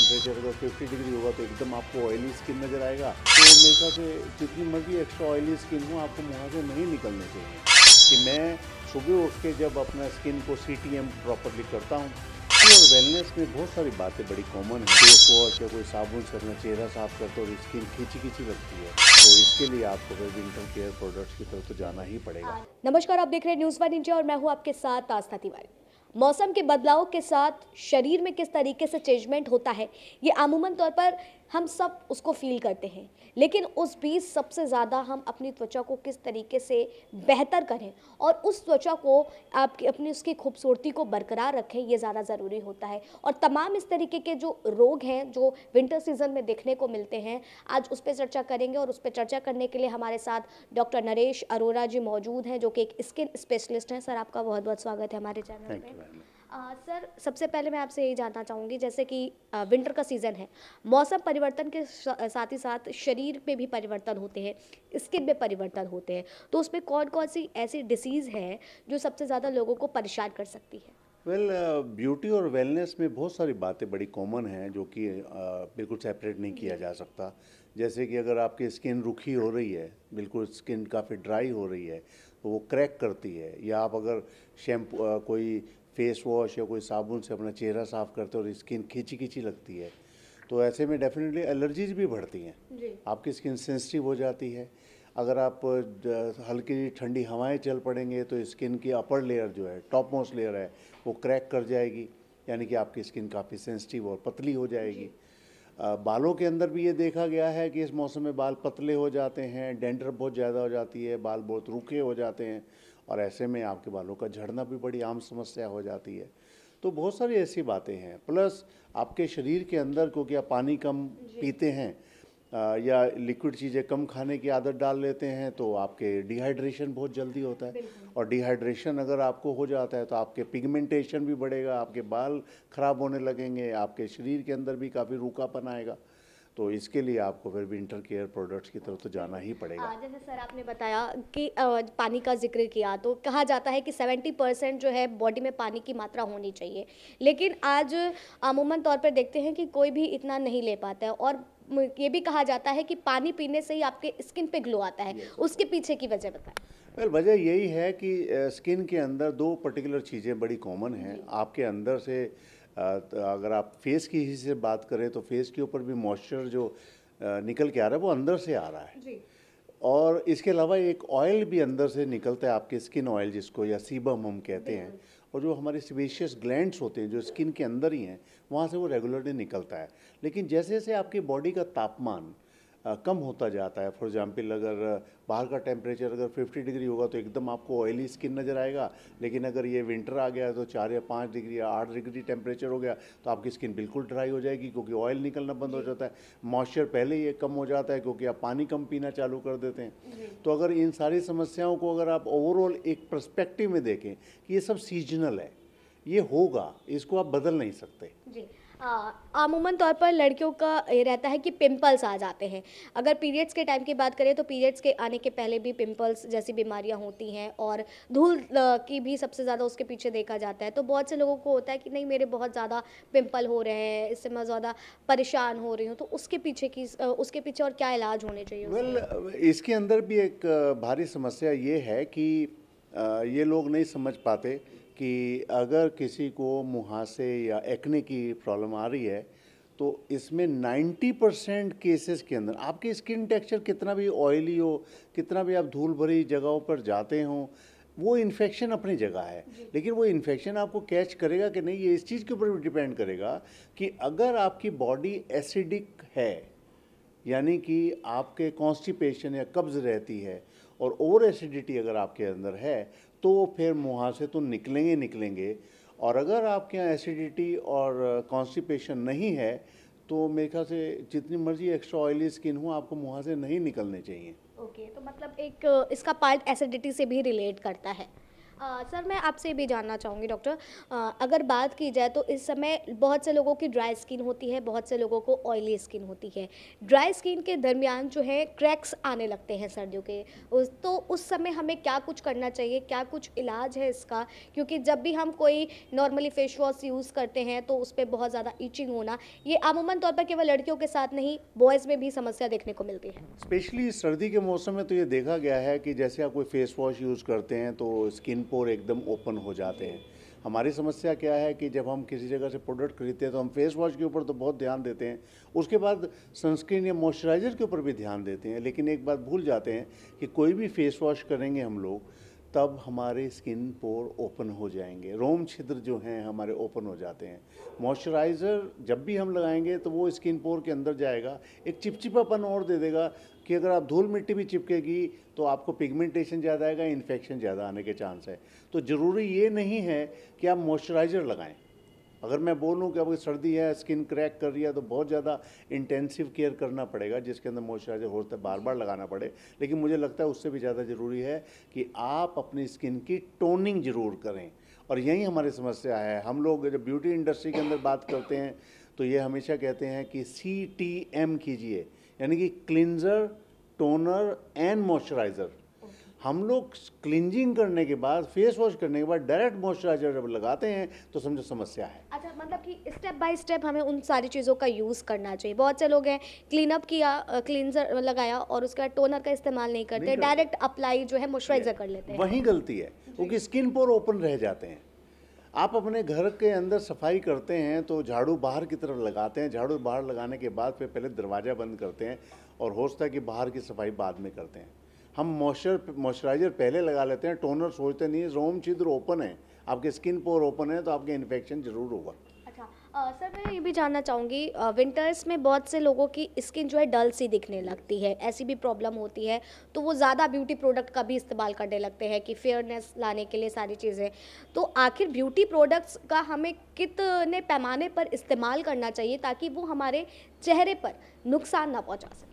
Temperature अगर 50 degree होगा तो एकदम आपको ऑयली स्किन नज़र आएगा। तो मेरे ख्याल से जितनी मर्जी एक्स्ट्रा ऑयली स्किन हो, आपको मुँह से नहीं निकलने चाहिए। कि मैं सुबह उठ के जब अपना स्किन को CTM प्रॉपरली करता हूँ, और वेलनेस में बहुत सारी बातें बड़ी कॉमन है। फेस वॉश या कोई साबुन से अपना चेहरा साफ करते हो और स्किन खींची खींची लगती है, तो इसके लिए आपको विंटर केयर प्रोडक्ट्स की तरफ तो जाना ही पड़ेगा। नमस्कार, आप देख रहे हैं न्यूज़ वन इंडिया और मैं हूं आपके साथ आस्था तिवारी। मौसम के बदलाव के साथ शरीर में किस तरीके से चेंजमेंट होता है, ये अमूमन तौर पर हम सब उसको फील करते हैं, लेकिन उस बीच सबसे ज़्यादा हम अपनी त्वचा को किस तरीके से बेहतर करें और उस त्वचा को आपकी अपनी उसकी खूबसूरती को बरकरार रखें, ये ज़्यादा ज़रूरी होता है। और तमाम इस तरीके के जो रोग हैं जो विंटर सीजन में देखने को मिलते हैं, आज उस पर चर्चा करेंगे। और उस पर चर्चा करने के लिए हमारे साथ डॉक्टर नरेश अरोरा जी मौजूद हैं, जो कि एक स्किन स्पेशलिस्ट हैं। सर, आपका बहुत बहुत स्वागत है हमारे चैनल थैंक पे। You ma'am. सर, सबसे पहले मैं आपसे यही जानना चाहूँगी, जैसे कि विंटर का सीज़न है, मौसम परिवर्तन के साथ ही साथ शरीर में भी परिवर्तन होते हैं, स्किन में परिवर्तन होते हैं, तो उसमें कौन कौन सी ऐसी डिसीज़ है जो सबसे ज़्यादा लोगों को परेशान कर सकती है? वेल, ब्यूटी और वेलनेस में बहुत सारी बातें बड़ी कॉमन हैं जो कि बिल्कुल सेपरेट नहीं किया जा सकता। जैसे कि अगर आपकी स्किन रुखी हो रही है, बिल्कुल स्किन काफ़ी ड्राई हो रही है, तो वो क्रैक करती है। या आप अगर शैम्पू कोई फेस वॉश या कोई साबुन से अपना चेहरा साफ़ करते हो और स्किन खींची खींची लगती है, तो ऐसे में डेफिनेटली एलर्जीज भी बढ़ती हैं। जी। आपकी स्किन सेंसिटिव हो जाती है। अगर आप हल्की ठंडी हवाएं चल पड़ेंगे तो स्किन की अपर लेयर जो है, टॉप मोस्ट लेयर है, वो क्रैक कर जाएगी, यानी कि आपकी स्किन काफ़ी सेंसिटिव और पतली हो जाएगी। बालों के अंदर भी ये देखा गया है कि इस मौसम में बाल पतले हो जाते हैं, डैंड्रफ बहुत ज़्यादा हो जाती है, बाल बहुत रूखे हो जाते हैं, और ऐसे में आपके बालों का झड़ना भी बड़ी आम समस्या हो जाती है। तो बहुत सारी ऐसी बातें हैं। प्लस आपके शरीर के अंदर, क्योंकि आप पानी कम पीते हैं या लिक्विड चीज़ें कम खाने की आदत डाल लेते हैं, तो आपके डिहाइड्रेशन बहुत जल्दी होता है। और डिहाइड्रेशन अगर आपको हो जाता है तो आपके पिगमेंटेशन भी बढ़ेगा, आपके बाल खराब होने लगेंगे, आपके शरीर के अंदर भी काफ़ी रूखापन आएगा। तो इसके लिए आपको फिर विंटर केयर प्रोडक्ट्स की तरफ तो जाना ही पड़ेगा। जैसे सर आपने बताया कि पानी का जिक्र किया, तो कहा जाता है कि 70% जो है बॉडी में पानी की मात्रा होनी चाहिए, लेकिन आज अमूमन तौर पर देखते हैं कि कोई भी इतना नहीं ले पाता है। और ये भी कहा जाता है कि पानी पीने से ही आपके स्किन पे ग्लो आता है, उसके पीछे की वजह बताएं। वेल, वजह यही है कि स्किन के अंदर दो पर्टिकुलर चीज़ें बड़ी कॉमन हैं। आपके अंदर से अगर आप फेस की ही से बात करें तो फेस के ऊपर भी मॉइस्चर जो निकल के आ रहा है वो अंदर से आ रहा है। जी। और इसके अलावा एक ऑयल भी अंदर से निकलता है, आपके स्किन ऑयल जिसको, या सीबम हम कहते हैं। और जो हमारे सेबेशियस ग्लैंड्स होते हैं जो स्किन के अंदर ही हैं, वहाँ से वो रेगुलरली निकलता है। लेकिन जैसे जैसे आपकी बॉडी का तापमान कम होता जाता है, फॉर एग्जांपल अगर बाहर का टेम्परेचर अगर 50 डिग्री होगा तो एकदम आपको ऑयली स्किन नज़र आएगा। लेकिन अगर ये विंटर आ गया तो 4 या 5 डिग्री या 8 डिग्री टेम्परेचर हो गया तो आपकी स्किन बिल्कुल ड्राई हो जाएगी, क्योंकि ऑयल निकलना बंद हो जाता है, मॉइस्चर पहले ही कम हो जाता है क्योंकि आप पानी कम पीना चालू कर देते हैं। तो अगर इन सारी समस्याओं को अगर आप ओवरऑल एक पर्सपेक्टिव में देखें कि ये सब सीजनल है, ये होगा, इसको आप बदल नहीं सकते। जी। अमूमन तौर पर लड़कियों का ये रहता है कि पिंपल्स आ जाते हैं। अगर पीरियड्स के टाइम की बात करें तो पीरियड्स के आने के पहले भी पिंपल्स जैसी बीमारियां होती हैं, और धूल की भी सबसे ज़्यादा उसके पीछे देखा जाता है। तो बहुत से लोगों को होता है कि नहीं, मेरे बहुत ज़्यादा पिंपल हो रहे हैं, इससे मैं ज़्यादा परेशान हो रही हूँ, तो उसके पीछे और क्या इलाज होने चाहिए उसके? इसके अंदर भी एक भारी समस्या ये है कि ये लोग नहीं समझ पाते कि अगर किसी को मुहासे या एक्ने की प्रॉब्लम आ रही है तो इसमें 90% केसेस के अंदर आपकी स्किन टेक्सचर कितना भी ऑयली हो, कितना भी आप धूल भरी जगहों पर जाते हो, वो इन्फेक्शन अपनी जगह है। लेकिन वो इन्फेक्शन आपको कैच करेगा कि नहीं, ये इस चीज़ के ऊपर भी डिपेंड करेगा कि अगर आपकी बॉडी एसिडिक है, यानी कि आपके कॉन्स्टिपेशन या कब्ज़ रहती है और ओवर एसिडिटी अगर आपके अंदर है, तो फिर मुहासे तो निकलेंगे निकलेंगे। और अगर आपके यहाँ एसिडिटी और कॉन्स्टिपेशन नहीं है तो मेरे ख्याल से जितनी मर्जी एक्स्ट्रा ऑयली स्किन हो, आपको मुहासे नहीं निकलने चाहिए। ओके, तो मतलब एक इसका पार्ट एसिडिटी से भी रिलेट करता है। सर मैं आपसे भी जानना चाहूँगी डॉक्टर, अगर बात की जाए तो इस समय बहुत से लोगों की ड्राई स्किन होती है, बहुत से लोगों को ऑयली स्किन होती है। ड्राई स्किन के दरमियान जो है क्रैक्स आने लगते हैं सर्दियों के, उस समय हमें क्या कुछ करना चाहिए, क्या कुछ इलाज है इसका? क्योंकि जब भी हम कोई नॉर्मली फेस वॉश यूज़ करते हैं तो उस पे बहुत ज़्यादा इचिंग होना, ये अमूमन तौर पर केवल लड़कियों के साथ नहीं, बॉयज़ में भी समस्या देखने को मिलती है। स्पेशली सर्दी के मौसम में तो ये देखा गया है कि जैसे आप कोई फेस वॉश यूज़ करते हैं तो स्किन पोर एकदम ओपन हो जाते हैं। हमारी समस्या क्या है कि जब हम किसी जगह से प्रोडक्ट खरीदते हैं तो हम फेस वॉश के ऊपर तो बहुत ध्यान देते हैं, उसके बाद सनस्क्रीन या मॉइस्चराइज़र के ऊपर भी ध्यान देते हैं, लेकिन एक बात भूल जाते हैं कि कोई भी फेस वॉश करेंगे हम लोग तब हमारे स्किन पोर ओपन हो जाएंगे, रोम छिद्र जो हैं हमारे ओपन हो जाते हैं। मॉइस्चराइज़र जब भी हम लगाएंगे तो वो स्किन पोर के अंदर जाएगा, एक चिपचिपापन और दे देगा कि अगर आप धूल मिट्टी भी चिपकेगी तो आपको पिगमेंटेशन ज़्यादा आएगा, इन्फेक्शन ज़्यादा आने के चांस है। तो ज़रूरी ये नहीं है कि आप मॉइस्चराइज़र लगाएं। अगर मैं बोलूँ कि अब सर्दी है, स्किन क्रैक कर रही है, तो बहुत ज़्यादा इंटेंसिव केयर करना पड़ेगा जिसके अंदर मॉइस्चराइज़र होता है, बार बार लगाना पड़े। लेकिन मुझे लगता है उससे भी ज़्यादा ज़रूरी है कि आप अपनी स्किन की टोनिंग ज़रूर करें, और यही हमारी समस्या है। हम लोग जब ब्यूटी इंडस्ट्री के अंदर बात करते हैं तो ये हमेशा कहते हैं कि CTM कीजिए, यानी कि क्लिनज़र, टोनर एंड मॉइस्चराइज़र। हम लोग क्लिंजिंग करने के बाद, फेस वॉश करने के बाद डायरेक्ट मॉइस्चराइजर जब लगाते हैं तो समझो समस्या है। अच्छा, मतलब कि स्टेप बाय स्टेप हमें उन सारी चीज़ों का यूज़ करना चाहिए। बहुत से लोग हैं क्लीन अप किया, क्लींजर लगाया और उसके बाद टोनर का इस्तेमाल नहीं करते, डायरेक्ट अप्लाई जो है मॉइस्चराइजर कर लेते हैं। वही गलती है, क्योंकि स्किन पोर ओपन रह जाते हैं। आप अपने घर के अंदर सफाई करते हैं तो झाड़ू बाहर की तरफ लगाते हैं, झाड़ू बाहर लगाने के बाद फिर पहले दरवाज़ा बंद करते हैं और हो सकता है कि बाहर की सफाई बाद में करते हैं। हम मॉइस्चराइज़र पहले लगा लेते हैं, टोनर सोचते नहीं है। रोम छिद्र ओपन है, आपके स्किन पोर ओपन है तो आपके इन्फेक्शन ज़रूर होगा। अच्छा, सर मैं ये भी जानना चाहूँगी, विंटर्स में बहुत से लोगों की स्किन जो है डल सी दिखने लगती है, ऐसी भी प्रॉब्लम होती है, तो वो ज़्यादा ब्यूटी प्रोडक्ट का भी इस्तेमाल करने लगते हैं कि फेयरनेस लाने के लिए सारी चीज़ें। तो आखिर ब्यूटी प्रोडक्ट्स का हमें कितने पैमाने पर इस्तेमाल करना चाहिए ताकि वो हमारे चेहरे पर नुकसान ना पहुँचा सके?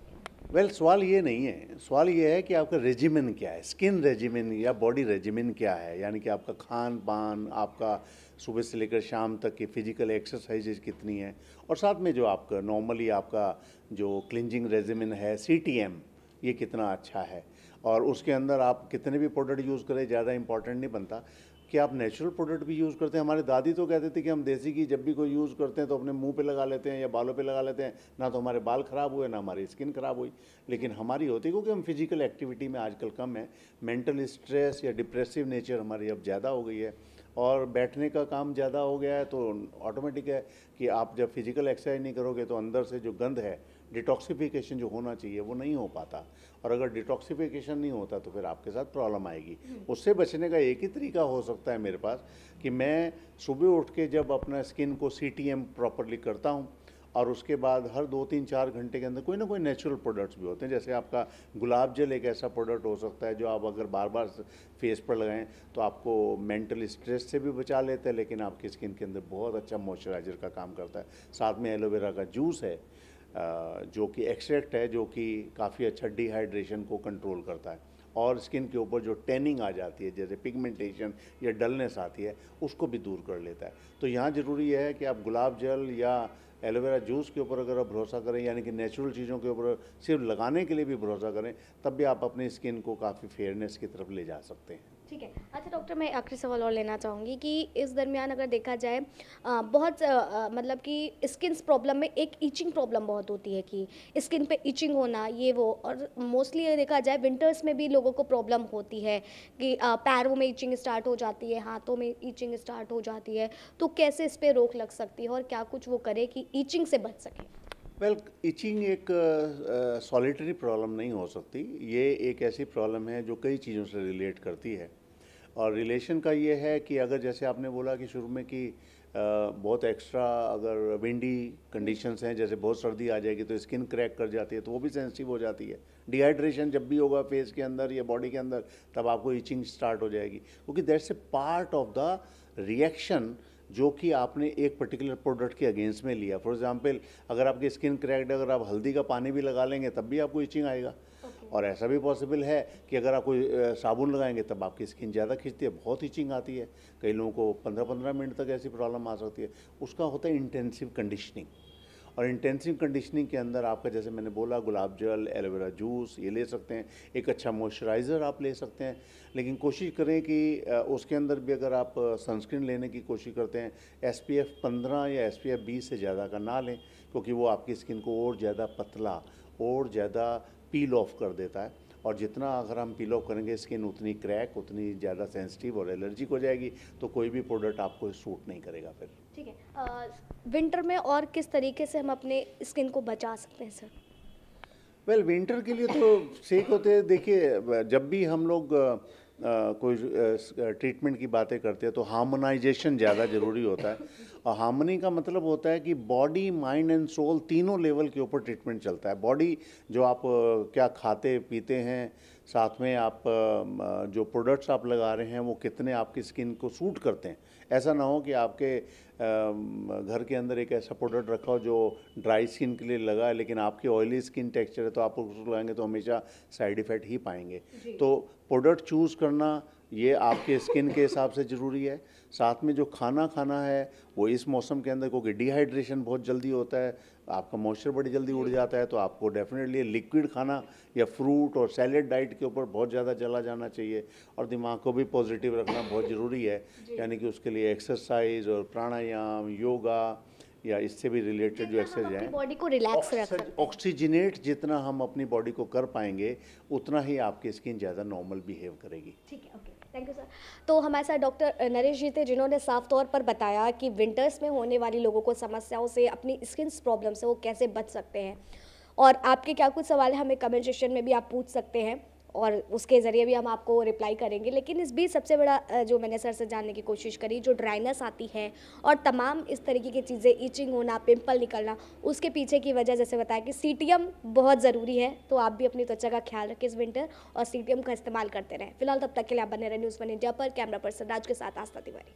सवाल ये नहीं है, सवाल ये है कि आपका रेजिमेन क्या है, स्किन रेजिमेन या बॉडी रेजिमेन क्या है, यानी कि आपका खान पान, आपका सुबह से लेकर शाम तक की फिजिकल एक्सरसाइजेज कितनी है, और साथ में जो आपका नॉर्मली आपका जो क्लिंजिंग रेजिमेन है CTM, ये कितना अच्छा है। और उसके अंदर आप कितने भी प्रोडक्ट यूज़ करें ज़्यादा इंपॉर्टेंट नहीं बनता कि आप नेचुरल प्रोडक्ट भी यूज़ करते हैं। हमारी दादी तो कहते थे कि हम देसी घी जब भी कोई यूज़ करते हैं तो अपने मुंह पे लगा लेते हैं या बालों पे लगा लेते हैं, ना तो हमारे बाल ख़राब हुए ना हमारी स्किन ख़राब हुई। लेकिन हमारी होती है क्योंकि हम फिजिकल एक्टिविटी में आजकल कम है, मेंटल स्ट्रेस या डिप्रेसिव नेचर हमारी अब ज़्यादा हो गई है और बैठने का काम ज़्यादा हो गया है, तो ऑटोमेटिक है कि आप जब फिजिकल एक्सरसाइज नहीं करोगे तो अंदर से जो गंद है, डिटॉक्सिफिकेशन जो होना चाहिए वो नहीं हो पाता, और अगर डिटॉक्सिफिकेशन नहीं होता तो फिर आपके साथ प्रॉब्लम आएगी। उससे बचने का एक ही तरीका हो सकता है मेरे पास कि मैं सुबह उठ के जब अपना स्किन को CTM प्रॉपरली करता हूँ, और उसके बाद हर 2-3-4 घंटे के अंदर कोई ना कोई नेचुरल प्रोडक्ट्स भी होते हैं। जैसे आपका गुलाब जल एक ऐसा प्रोडक्ट हो सकता है जो आप अगर बार बार फेस पर लगाएं तो आपको मेंटल स्ट्रेस से भी बचा लेता है, लेकिन आपकी स्किन के अंदर बहुत अच्छा मॉइस्चराइजर का काम करता है। साथ में एलोवेरा का जूस है जो कि एक्सट्रैक्ट है, जो कि काफ़ी अच्छा डिहाइड्रेशन को कंट्रोल करता है और स्किन के ऊपर जो टैनिंग आ जाती है, जैसे पिगमेंटेशन या डलनेस आती है, उसको भी दूर कर लेता है। तो यहाँ ज़रूरी है कि आप गुलाब जल या एलोवेरा जूस के ऊपर अगर आप भरोसा करें, यानी कि नेचुरल चीज़ों के ऊपर सिर्फ लगाने के लिए भी भरोसा करें, तब भी आप अपनी स्किन को काफ़ी फेयरनेस की तरफ ले जा सकते हैं। ठीक है। अच्छा डॉक्टर, मैं आखिरी सवाल और लेना चाहूँगी कि इस दरमियान अगर देखा जाए मतलब कि स्किन प्रॉब्लम में एक ईचिंग प्रॉब्लम बहुत होती है कि स्किन पे ईचिंग होना ये वो, और मोस्टली ये देखा जाए विंटर्स में भी लोगों को प्रॉब्लम होती है कि पैरों में ईचिंग स्टार्ट हो जाती है, हाथों में ईचिंग स्टार्ट हो जाती है। तो कैसे इस पर रोक लग सकती है और क्या कुछ वो करे कि ईचिंग से बच सके? ईचिंग एक सॉलिटरी प्रॉब्लम नहीं हो सकती, ये एक ऐसी प्रॉब्लम है जो कई चीज़ों से रिलेट करती है। और रिलेशन का ये है कि अगर जैसे आपने बोला कि शुरू में कि बहुत एक्स्ट्रा अगर विंडी कंडीशंस हैं, जैसे बहुत सर्दी आ जाएगी तो स्किन क्रैक कर जाती है, तो वो भी सेंसिटिव हो जाती है। डिहाइड्रेशन जब भी होगा फेस के अंदर या बॉडी के अंदर, तब आपको ईचिंग स्टार्ट हो जाएगी, क्योंकि that's a part of the reaction जो कि आपने एक पर्टिकुलर प्रोडक्ट के अगेंस्ट में लिया। फॉर एग्जांपल, अगर आपकी स्किन क्रैक्ड है, अगर आप हल्दी का पानी भी लगा लेंगे तब भी आपको ईचिंग आएगा। और ऐसा भी पॉसिबल है कि अगर आप कोई साबुन लगाएंगे तब आपकी स्किन ज़्यादा खिंचती है, बहुत हीचिंग आती है, कई लोगों को 15-15 मिनट तक ऐसी प्रॉब्लम आ सकती है। उसका होता है इंटेंसिव कंडीशनिंग। और इंटेंसिव कंडीशनिंग के अंदर आपका, जैसे मैंने बोला, गुलाब जल, एलोवेरा जूस ये ले सकते हैं, एक अच्छा मॉइस्चराइज़र आप ले सकते हैं। लेकिन कोशिश करें कि उसके अंदर भी अगर आप सनस्क्रीन लेने की कोशिश करते हैं, SPF 15 या SPF 20 से ज़्यादा का ना लें, क्योंकि वो आपकी स्किन को और ज़्यादा पतला और ज़्यादा पील ऑफ कर देता है। और जितना अगर हम पील ऑफ करेंगे स्किन, उतनी क्रैक, उतनी ज़्यादा सेंसिटिव और एलर्जिक हो जाएगी, तो कोई भी प्रोडक्ट आपको सूट नहीं करेगा फिर। ठीक है, विंटर में और किस तरीके से हम अपने स्किन को बचा सकते हैं सर? वेल, विंटर के लिए तो सेक होते हैं। देखिए, जब भी हम लोग कोई ट्रीटमेंट की बातें करते हैं तो हार्मोनाइजेशन ज़्यादा ज़रूरी होता है। और हार्मनी का मतलब होता है कि बॉडी, माइंड एंड सोल तीनों लेवल के ऊपर ट्रीटमेंट चलता है। बॉडी, जो आप क्या खाते पीते हैं, साथ में आप जो प्रोडक्ट्स आप लगा रहे हैं वो कितने आपकी स्किन को सूट करते हैं। ऐसा ना हो कि आपके घर के अंदर एक ऐसा प्रोडक्ट रखा हो जो ड्राई स्किन के लिए लगा है, लेकिन आपकी ऑयली स्किन टेक्सचर है, तो आप उसको लगाएंगे तो हमेशा साइड इफ़ेक्ट ही पाएंगे। तो प्रोडक्ट चूज़ करना ये आपके स्किन के हिसाब से ज़रूरी है। साथ में जो खाना खाना है वो इस मौसम के अंदर, क्योंकि डिहाइड्रेशन बहुत जल्दी होता है, आपका मॉइस्चर बड़ी जल्दी उड़ जाता है, तो आपको डेफिनेटली लिक्विड खाना या फ्रूट और सैलेड डाइट के ऊपर बहुत ज़्यादा चला जाना चाहिए। और दिमाग को भी पॉजिटिव रखना बहुत ज़रूरी है, यानी कि उसके लिए एक्सरसाइज और प्राणायाम, योगा या इससे भी रिलेटेड जो एक्सरसाइज है, बॉडी को रिलैक्स रख सकते हैं। ऑक्सीजनेट जितना हम अपनी बॉडी को कर पाएंगे उतना ही आपकी स्किन ज़्यादा नॉर्मल बिहेव करेगी। ठीक है, ओके, थैंक यू सर। तो हमारे साथ डॉक्टर नरेश जी थे, जिन्होंने साफ तौर पर बताया कि विंटर्स में होने वाली लोगों को समस्याओं से, अपनी स्किन प्रॉब्लम से वो कैसे बच सकते हैं। और आपके क्या कुछ सवाल है हमें कमेंट सेक्शन में भी आप पूछ सकते हैं और उसके ज़रिए भी हम आपको रिप्लाई करेंगे। लेकिन इस बीच सबसे बड़ा जो मैंने सर से जानने की कोशिश करी, जो ड्राइनेस आती है और तमाम इस तरीके की चीज़ें, ईचिंग होना, पिंपल निकलना, उसके पीछे की वजह जैसे बताया कि सीटीएम बहुत ज़रूरी है। तो आप भी अपनी त्वचा का ख्याल रखें इस विंटर और सीटीएम का इस्तेमाल करते रहें। फिलहाल तब तक के लिए आप बने रहे न्यूज़ वन इंडिया पर। कैमरा पर्सन राज के साथ आस्था तिवारी।